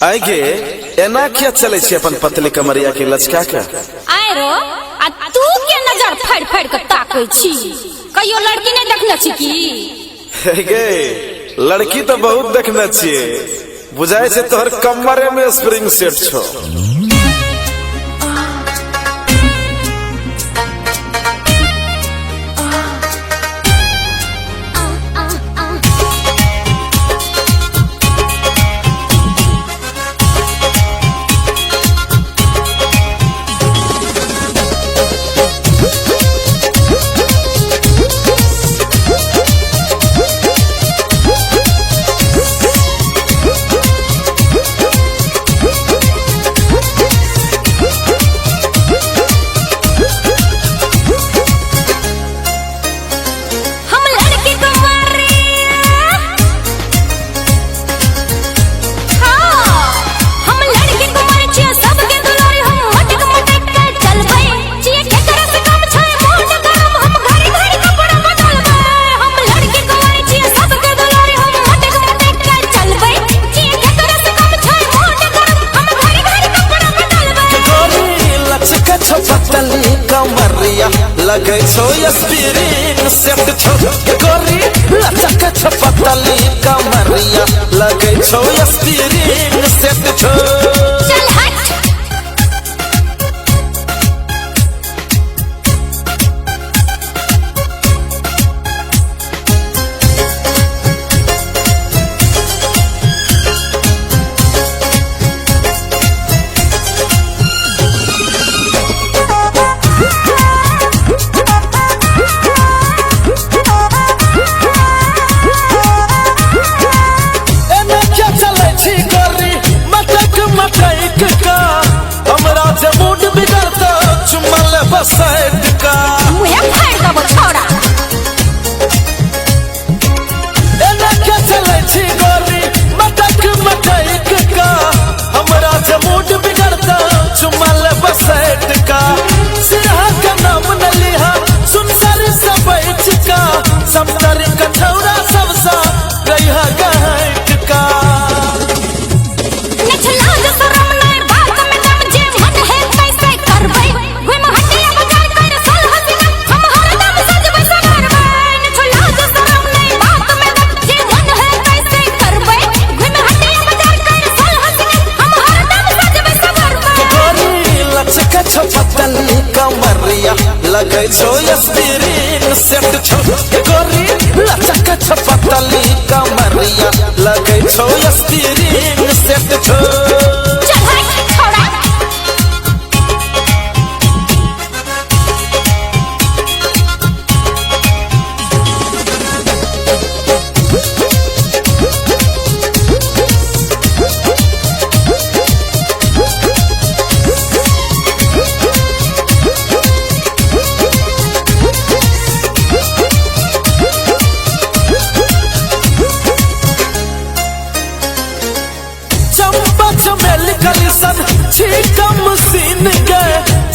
आगे एना क्या चले छी अपन पतली कमरिया के लचका के आय रो आ तू के नजर फाड़ फाड़ के ताकै छी कहियो लड़की नहीं देखले छी की गे लड़की तो बहुत देखने छिए बुझाय छै तोहर कमरे में स्प्रिंग सेट छो लगे छो स्प्रिंग सेट छो गोरी लचक छो पतली कमरिया लगे छो स्प्रिंग सेट छो चल हट बसैत का मुहे फाड़ दबो छोड़ा एना के चले छी गोरी मटक मटक का हमरा जे मूड बिगड़ता चुमल बसैत का सिरहा का नाम न लिहा सुनसर सबैच का समतर कठौरा सबसा रहिहा गहट का नचला जो शरम नहीं बात में दम जे मन है कैसे करबै पतली कमरिया लगे छो स्प्रिंग सेट छो गोरी लचक छो पतली कमरिया लगे छो स्प्रिंग सेट छो मशीन के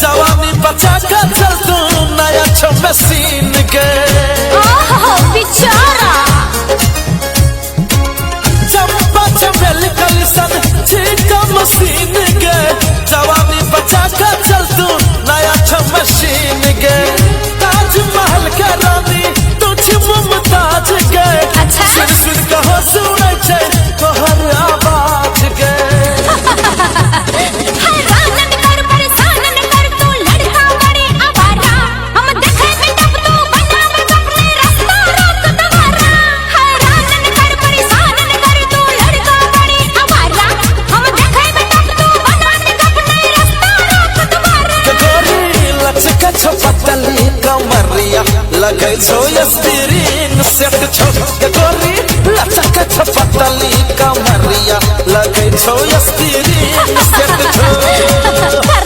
जवानी बचा के चल तू नया छो मशीन के बेचारा चंपा चमेल कलिसन छीटा मशीन के जवानी बचा के चल तू नया छो मशीन के ताजमहल के रानी तू छी मुमताज के अच्छा सुन सुन कहो सुनै छै तोहर आवाज के पतली कमरिया लगे छो स्प्रिंग सेट छो गोरी लचक छो पतली कमरिया लगे छो स्प्रिंग सेट छो